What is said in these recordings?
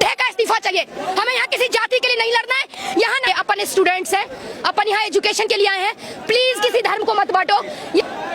बुढ़े का इस्तीफा चाहिए। हमें यहाँ किसी जाति के लिए नहीं लड़ना है, यहाँ नहीं, अपन स्टूडेंट्स हैं, अपन यहाँ एजुकेशन के लिए आए हैं। प्लीज किसी धर्म को मत बांटो।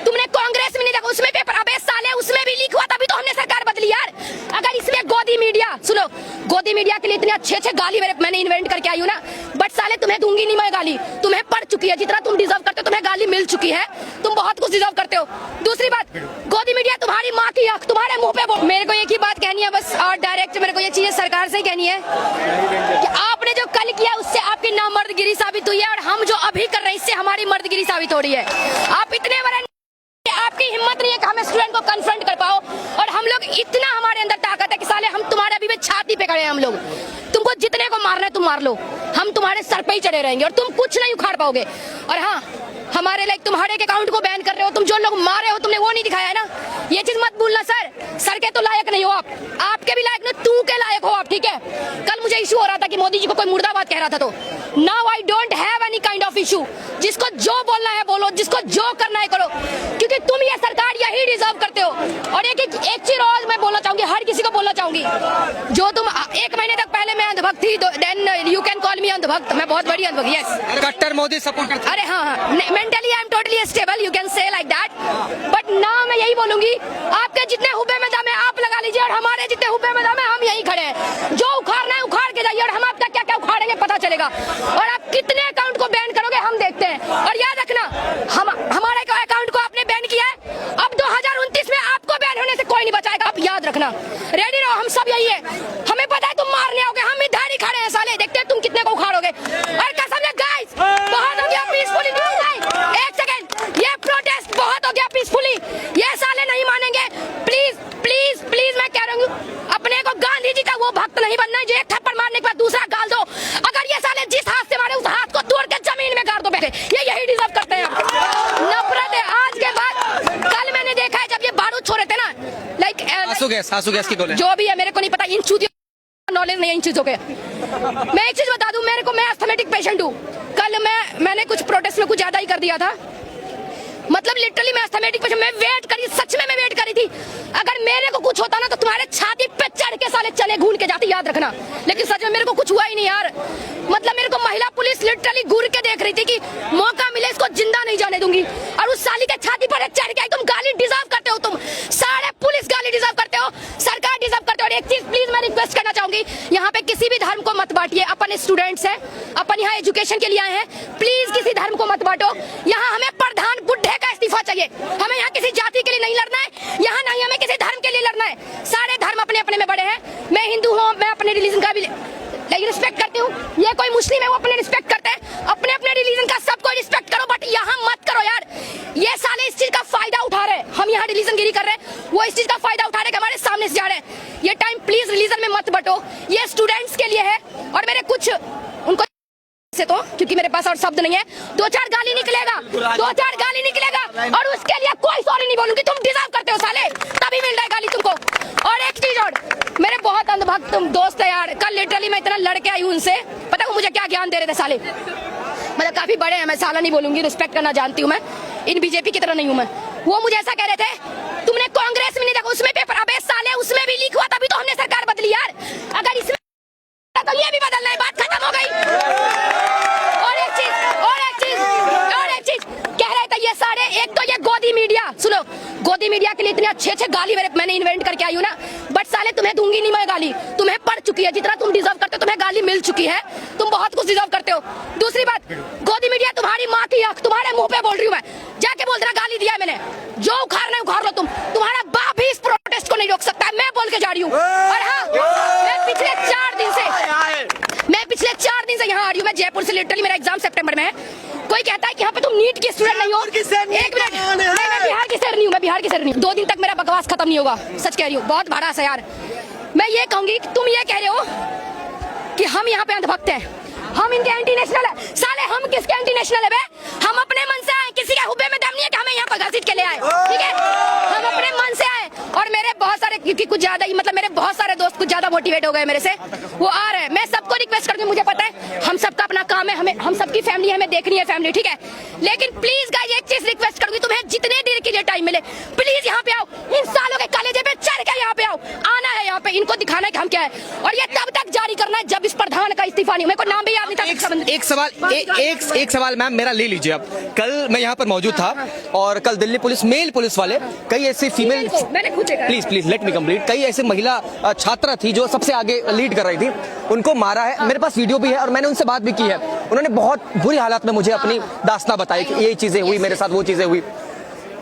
तुमने कांग्रेस में नहीं देखा, उसमें पेपर, अबे साले उसमें भी लीक हुआ, तभी तो हमने सरकार बदली यार। अगर इसमें गोदी मीडिया, सुनो, गोदी मीडिया के लिए इतने अच्छे गाली मैंने इन्वेंट करके आई हूँ ना, बट साले तुम्हें दूंगी नहीं मैं गाली, तुम्हें पड़ चुकी है, जितना तुम डिजर्व करते हो तुम्हें गाली मिल चुकी है, तुम बहुत कुछ डिजर्व करते हो। दूसरी बात, गोदी मीडिया तुम्हारी माँ की आंख तुम्हारे मुंह पे बोल। मेरे को एक ही बात कहनी है बस, और डायरेक्ट मेरे को ये चीजें सरकार से ही कहनी है कि आपने जो कल किया उससे आपकी नामर्दगिरी साबित हुई है, और हम जो अभी कर रहे हैं इससे हमारी मर्दगिरी साबित हो रही है। आप इतने बड़े, आपकी हिम्मत नहीं है कि हम स्टूडेंट को कन्फ्रंट कर पाओ, और हम लोग इतना हमारे अंदर ताकत है कि साले हम तुम्हारे अभी भी छाती पे खड़े हैं। हम लोग तुमको जितने को मारना है तुम मार लो, हम तुम्हारे सर पे ही चढ़े रहेंगे और तुम कुछ नहीं उखाड़ पाओगे। और हाँ, हमारे लाइक तुम हर एक अकाउंट को बैन कर रहे हो, तुम जो लोग मारे हो तुमने वो नहीं दिखाया है ना, ये चीज मत भूलना। सर के तो लायक नहीं हो आप, आपके भी लायक नहीं, तू के लायक हो आप, ठीक है। कल मुझे इशू हो रहा था कि मोदी जी को कोई मुर्दाबाद कह रहा था, तो now I don't have any kind of issue. जिसको जो बोलना है बोलो, जिसको जो करना है करो, क्योंकि तुम ये सरकार यही डिजर्व करते हो। और एक चीज रोज मैं बोलना चाहूंगी, हर किसी को बोलना चाहूंगी, जो तुम 1 महीने तक पहले मैं अंधभक्त थी, then you can call me अंधभक्त, मैं बहुत बड़ी अंधभक्त, यस, कट्टर मोदी सपोर्टर। अरे हाँ, mentally I am totally stable, you can say like that, but ना मैं यही बोलूंगी, आपके जितने हुब्बे में दम है आप लगा लीजिए, और हमारे जितने हुब्बे में दम है हम यही खड़े हैं। जो उखाड़ना है उखाड़ के जाइए, और हम आपका क्या क्या उखाड़ेंगे पता चलेगा, और आप कितने अकाउंट को बैन करोगे हम देखते हैं। और याद रखना, हमारे अकाउंट को आपने बैन किया है, अब 2029 में आपको बैन होने से कोई नहीं बचाएगा, आप याद रखना। रेडी रहो, हम सब यही है, हमें पता है तुम मारने आओगे, हम इधर ही खड़े हैं साले, देखते हैं तुम कितने को उखाड़ोगे। और कसम से गाइस, बहुत हो गया पीसफुली, एक सेकंड, ये प्रोटेस्ट बहुत हो गया पीसफुली, ये साले नहीं मानेंगे। प्लीज प्लीज प्लीज मैं कह रही हूँ, अपने को गांधी जी का वो भक्त नहीं बनना है जो एक थप्पड़ मारने के बाद दूसरा गाल दो। अगर ये साले जिस हाथ से मारे उस हाथ को तोड़ के जमीन में गाड़ दो, बैठे ये यही डिजर्व करते हैं। नफरत है आज के बाद। कल मैंने देखा है जब ये बारूद छोड़े थे ना, लाइक आंसू गैस की गोली, जो भी है मेरे को नहीं पता, इन चूतियों नॉलेज नहीं है इन चीजों के। मैं एक चीज बता दूं, मेरे को, मैं अस्थमेटिक पेशेंट हूँ। कल मैंने कुछ प्रोटेस्ट में कुछ ज्यादा ही कर दिया था, मतलब लिटरली मैं अस्थमेटिक पेशेंट, मैं वेट करी, सच में मैं वेट करी थी। अगर मेरे को कुछ होता ना तो तुम्हारे छाती पे चढ़ के साले चले घून के जाती, याद रखना। लेकिन सच में मेरे को कुछ हुआ ही नहीं यार, मतलब मेरे को महिला पुलिस लिटरली घूर के देख रही थी कि मौका मिले इसको जिंदा नहीं जाने दूंगी, और उस साली के छाती पर चढ़ के तुम गाली डिजर्व करते हो, तुम सारे पुलिस गाली डिजर्व करते हो, सरकार डिजर्व करते हो। और एक चीज प्लीज मैं रिक्वेस्ट करना चाहूंगी, यहाँ पे किसी भी धर्म को मत बांटिए, अपन स्टूडेंट्स हैं, अपन यहाँ एजुकेशन के लिए आए हैं, प्लीज किसी धर्म को मत बांटो। यहाँ हमें प्रधान बुढ़े का इस्तीफा चाहिए, हमें यहाँ किसी जाति के लिए नहीं लड़ना है, यहाँ नहीं हमें किसी धर्म के लिए लड़ना है। सारे धर्म अपने अपने में बड़े हैं, मैं हिंदू हूँ, मैं अपने रिलीजन का भी रिस्पेक्ट करती हूँ, ये कोई मुस्लिम है वो अपने रिस्पेक्ट करते हैं, अपने अपने रिलीजन का सबको रिस्पेक्ट करो, बट यहाँ मत करो यार। ये साले इस चीज का फायदा उठा रहे हैं, हम यहाँ रिलीजन गिरी कर रहे हैं, वो इस चीज का फायदा उठा रहे हैं कि हमारे सामने से जा रहे हैं। ये टाइम प्लीज रिलीजन में मत बटो, ये स्टूडेंट्स के लिए है। और मेरे कुछ उनको से तो, क्योंकि मेरे पास और शब्द नहीं है, 2-4 गाली निकलेगा, 2-4 गाली निकलेगा, और उसके लिए कोई सॉरी नहीं बोलूंगी, तुम डिजर्व करते हो साले, तभी मिल रहा है गाली तुमको। और एक चीज और, मेरे बहुत अंधभक्त दोस्त है यार, कल लिटरली मैं इतना लड़के आई हूँ उनसे, पता है मुझे क्या ज्ञान दे रहे थे साले, मतलब काफी बड़े हैं, मैं साला नहीं बोलूंगी, रिस्पेक्ट करना जानती हूँ मैं, इन बीजेपी की तरह नहीं हूँ मैं। वो मुझे ऐसा कह रहे थे, तुमने कांग्रेस में नहीं देखा, उसमें पेपर, अबे साले उसमें भी लीक हुआ, तभी तो हमने सरकार बदली यार। अगर इसमें तो ये भी बदलना है, बात खत्म हो गई। और एक चीज कह रहे थे ये सारे, एक तो ये गोदी मीडिया, सुनो, गोदी मीडिया के लिए इतने अच्छे गाली मैंने इन्वेंट करके आई हूँ ना, बट साले तुम्हें दूंगी नहीं मैं गाली, तुम्हें पड़ चुकी है, जितना तुम डिजर्व करते हो तुम्हें गाली मिल चुकी है, तुम बहुत कुछ डिजर्व करते हो। दूसरी बात, गोदी मीडिया तुम्हारी माँ की आंख तुम्हारे मुंह पे बोल रही हूँ मैं, जाके बोल देना गाली दिया है मैंने, जो उखाड़ना है उखाड़ लो, तुम्हारा बाप भी इस प्रोटेस्ट को नहीं रोक सकता है, मैं बोल के जा रही हूँ। और हाँ, मैं पिछले 4 दिन से यहाँ आ रही हूँ, मैं जयपुर से, लिटरली मेरा एग्जाम सितंबर में है। कोई कहता है कि यहाँ पे तुम नीट की स्टूडेंट नहीं हो, एक मिनट, मैं बिहार की सर नहीं हूँ, मैं बिहार की सर नहीं हूँ। 2 दिन तक मेरा बकवास खत्म नहीं होगा, सच कह रही हूँ, बहुत भड़ास है यार। मैं ये कहूंगी कि तुम ये कह रहे हो कि हम यहाँ पे अंधभक्त हैं, हम इनके एंटी नेशनल है, साले हम किसके एंटी नेशनल है बे? हम अपने मन से आए, किसी के हुब्बे में दम नहीं है कि हमें यहाँ पर घसीट के ले आए, ठीक है? हम अपने मन से आए, और मेरे बहुत सारे, क्योंकि कुछ ज्यादा ही, मतलब मेरे बहुत सारे दोस्त कुछ ज्यादा मोटिवेट हो गए मेरे से, वो आ रहे हैं। मैं सबको रिक्वेस्ट करती हूँ, मुझे पता है हम सबका अपना काम है, हमें हम सबकी फैमिली है, हमें देखनी है फैमिली, ठीक है, लेकिन प्लीज गाइस एक चीज रिक्वेस्ट करूंगी, तुम्हें जितने देर के लिए टाइम मिले प्लीज यहाँ पे आओ, इन सालों के कलेजे पे चढ़ के यहाँ पे आओ, आना है यहाँ पे, इनको दिखाना है कि हम क्या है, और ये तब तक जारी करना है जब इस प्रधान का इस्तीफा नहीं, मेरे को नाम भी याद नहीं था। एक सवाल मैम मेरा ले लीजिए आप। कल मैं यहाँ पर मौजूद था और कल दिल्ली पुलिस, मेल पुलिस वाले, कई ऐसी female, please let me complete, कई ऐसी महिला छात्रा थी जो सबसे आगे लीड कर रही थी, उनको मारा है। मेरे पास वीडियो भी है और मैंने उनसे बात भी की है। उन्होंने बहुत बुरी हालत में मुझे अपनी दास्तां बताई कि ये चीजें हुई मेरे साथ, वो चीजें हुई।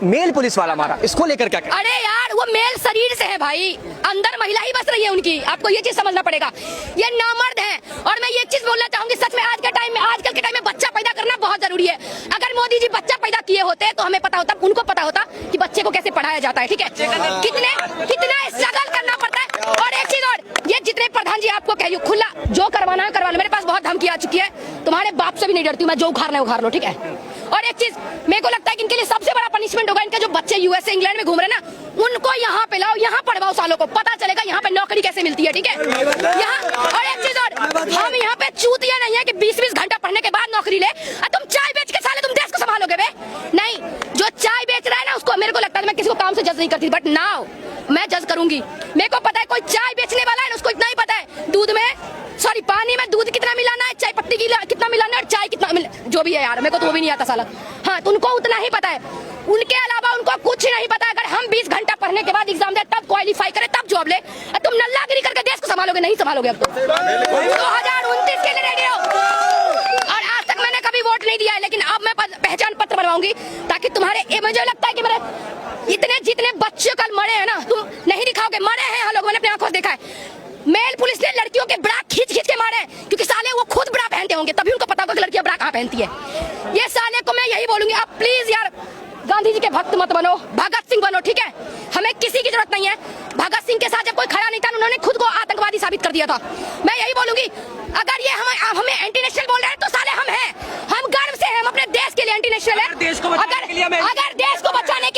मेल पुलिस वाला मारा, इसको लेकर क्या कहें? अरे यार वो मेल शरीर से है भाई, अंदर महिला ही बस रही है उनकी, आपको ये चीज समझना पड़ेगा, ये नामर्द है। और मैं ये चीज बोलना चाहूंगी, सच में आजकल के टाइम में बच्चा पैदा करना बहुत जरूरी है। अगर मोदी जी बच्चा पैदा किए होते तो हमें पता होता, उनको पता होता कि बच्चे को कैसे पढ़ाया जाता है, ठीक है, कितना स्ट्रगल करना पड़ता है। और एक चीज और, ये जितने प्रधान जी आपको कहिए खुला जो करवाना है करवा लो, मेरे पास बहुत धमकी आ चुकी है, तुम्हारे बाप से भी नहीं डरती हूँ मैं, जो उखाड़ना है उखाड़ लो, ठीक है। और एक चीज मेरे को लगता है कि इनके लिए सबसे बड़ा पनिशमेंट होगा, इनके जो बच्चे यूएसए इंग्लैंड में घूम रहे हैं ना, उनको यहाँ पे लाओ, यहाँ पढ़वाओ, सालों को पता चलेगा यहाँ पे नौकरी कैसे मिलती है, ठीक है। यहाँ और एक चीज और, हम यहाँ पे चूतिया नहीं है कि 20-20 घंटा पढ़ने के बाद नौकरी ले, तुम चाय बेच के साले तुम देश को संभालोगे बे, नहीं। जो चाय बेच रहा है ना उसको, मेरे को लगता है मैं किसी को काम से जज नहीं करती, बट नाउ मैं जज करूंगी। मेरे को पता है कोई चाय बेचने वाला है ना, उसको इतना ही पता है दूध में, सॉरी पानी में दूध कितना मिलाना है, चाय पत्ती कितना मिलाना है, और चाय कितना जो भी है यार, मेरे को तो वो भी नहीं आता साला। हाँ तो उनको उतना ही पता है, उनके अलावा उनको कुछ नहीं पता। अगर हम 20 घंटा पढ़ने के बाद एग्जाम दे, तब क्वालिफाई करे, तब जॉब ले, तुम नल्लागिरी करके देश को संभालोगे, नहीं संभालोगे। अब तो 2029 के लिए रेडी रहो। और आज तक मैंने कभी वोट नहीं दिया है, लेकिन अब मैं पहचान पत्र बनवाऊंगी, ताकि तुम्हारे, मुझे लगता है कि मेरे इतने जितने बच्चे कल मरे हैं ना, तुम नहीं दिखाओगे, मरे हैं हम लोग, मैंने अपनी आंखों से देखा है। मेल पुलिस ने लड़कियों के ब्रा खींच के मारे, क्योंकि साले वो खुद ब्रा पहनते होंगे, तभी उनको पता होगा कि लड़कियां ब्रा कहाँ पहनती है। ये साले को मैं यही बोलूंगी, आप प्लीज यार गांधी जी के भक्त मत बनो, भगत सिंह बनो, ठीक है। हमें किसी की जरूरत नहीं है। भगत सिंह के साथ जब कोई खड़ा नहीं था, उन्होंने खुद को आतंकवादी साबित कर दिया था। मैं यही बोलूंगी, अगर ये हमें एंटी नेशनल बोल रहे हैं तो साले हम हैं, हम गर्व से हैं, हम अपने देश के लिए एंटी नेशनल है। अगर देश को बचाने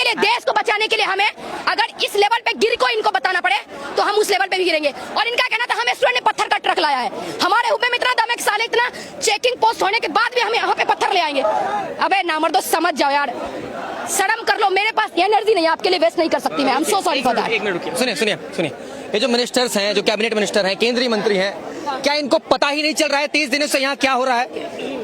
के लिए हमें अगर इस लेवल पे गिर को इनको बताना पड़े तो हम उस लेवल पे भी गिरेंगे। और इनका कहना था हमें स्टूडेंट ने पत्थर का ट्रक लाया है, हमारे हुब्बे में इतना दम है कि साले इतना चेकिंग पोस्ट होने के बाद भी हमें यहाँ पे पत्थर ले आएंगे। अबे नामर्दो समझ जाओ यार, शर्म कर लो, मेरे पास एनर्जी नहीं है आपके लिए वेस्ट नहीं कर सकती मैं, I am so sorry for that. एक मिनट रुकिए, सुनिए, ये जो मिनिस्टर्स हैं, जो कैबिनेट मिनिस्टर हैं, केंद्रीय मंत्री हैं, क्या इनको पता ही नहीं चल रहा है 30 दिनों से यहाँ क्या हो रहा है?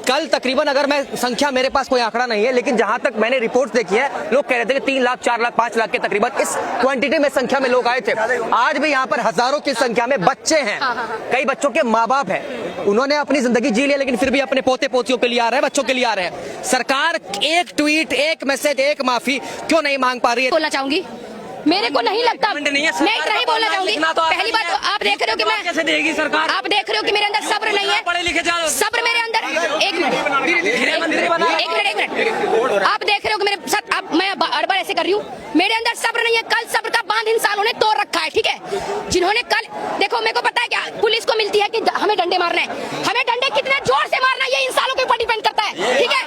कल तकरीबन, अगर मैं संख्या, मेरे पास कोई आंकड़ा नहीं है, लेकिन जहां तक मैंने रिपोर्ट्स देखी है, लोग कह रहे थे कि 3 लाख 4 लाख 5 लाख के तकरीबन इस क्वांटिटी में संख्या में लोग आए थे। आज भी यहाँ पर हजारों की संख्या में बच्चे हैं, कई बच्चों के माँ बाप हैं, उन्होंने अपनी जिंदगी जी लिया, लेकिन फिर भी अपने पोते पोतियों के लिए आ रहे हैं, बच्चों के लिए आ रहे हैं। सरकार एक ट्वीट, एक मैसेज, एक माफी क्यों नहीं मांग पा रही है? बोलना चाहूंगी, मेरे को नहीं लगता, मैं इतना ही बोलना चाहूंगी। पहली बात तो आप देख रहे हो कि मैं कैसे देगी सरकार, आप देख रहे हो कि मेरे अंदर सब्र नहीं है, सब्र मेरे अंदर, एक मिनट, आप देख रहे हो कि मेरे साथ, अब मैं बार ऐसे कर रही हूँ, मेरे अंदर सब्र नहीं है। कल सब्र का बांध इन सालों ने तोड़ रखा है, ठीक है, जिन्होंने कल, देखो मेरे को पता है क्या पुलिस को मिलती है कि हमें डंडे मारना है, हमें डंडे कितने जोर से मारना है ये इन सालों के ऊपर डिपेंड करता है, ठीक है,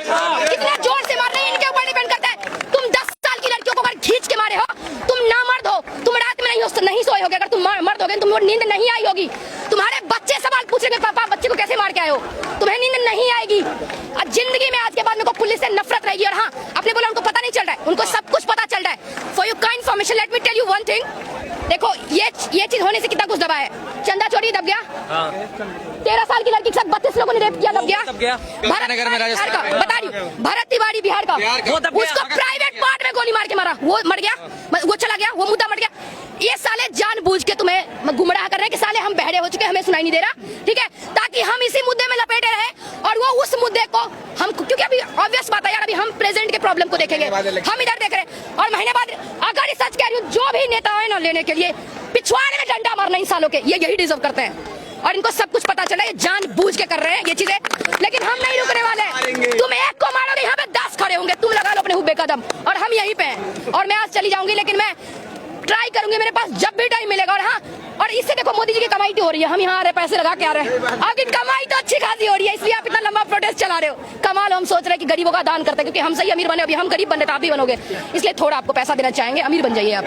कितना जोर से मारना है इनके ऊपर डिपेंड करता है। तुम 10 साल की लड़कियों को अगर खींच के मारे हो, तुम ना मर्द हो, तुम रात में नहीं सोए होगे, अगर तुम मर्द होगे तुम नींद नहीं आई होगी, तुम्हारे बच्चे सवाल पूछेंगे पापा बच्चे को कैसे मार के आए हो, तुम्हें नींद नहीं आएगी। और जिंदगी में आज के बाद मेरे को पुलिस से नफरत रहेगी। और हाँ, आपने बोला उनको पता नहीं चल रहा है, उनको सब कुछ पता चल रहा है। For your kind information let me tell you one thing, देखो ये चीज होने से कितना कुछ दबा है। चंदा चोरी दब गया, 13 साल की लड़की के साथ 32 लोगों ने रेप किया, दब गया। बता रही हूँ, भरत तिवारी बिहार का, उसको प्राइवेट पार्ट में गोली मार के मारा, वो मर गया, वो चला गया, वो मुद्दा मर गया। ये साले जानबूझ के तुम्हें गुमराह कर रहे हैं कि साले हम बहरे हो चुके, हमें सुनाई नहीं दे रहा, ठीक है, ताकि हम इसी मुद्दे में लपेटे रहे और वो उस मुद्दे को हम, क्योंकि अभी ऑब्वियस बात है यार, अभी हम प्रेजेंट के प्रॉब्लम को देखेंगे, हम इधर देख रहे हैं। और महीने बाद, अगर सच कह रही हूँ, जो भी नेता है ना लेने के लिए पिछवाड़े में डंडा मारना इन सालों के, ये यही डिजर्व करते हैं। और इनको सब कुछ पता चला, ये जानबूझ के कर रहे हैं ये चीजें, लेकिन हम नहीं रुकने वाले। तुम एक को मारोगे, यहाँ पे 10 खड़े होंगे, तुम लगा लो अपने हुब्बे कदम, और हम यहीं पे हैं। और मैं आज चली जाऊंगी, लेकिन मैं ट्राई करूंगी, मेरे पास जब भी टाइम मिलेगा। और हाँ, और इससे देखो मोदी जी की कमाई तो हो रही है, हम यहाँ आ रहे पैसे लगा के आ रहे हैं, आपकी कमाई तो अच्छी खासी हो रही है, इसलिए आप इतना लंबा प्रोटेस्ट चला रहे हो। कमाल, हम सोच रहे हैं कि गरीबों का दान करते हैं, क्योंकि हम सही अमीर बने, अभी हम गरीब बने तो आप भी बनोगे, इसलिए थोड़ा आपको पैसा देना चाहेंगे, अमीर बन जाइए आप।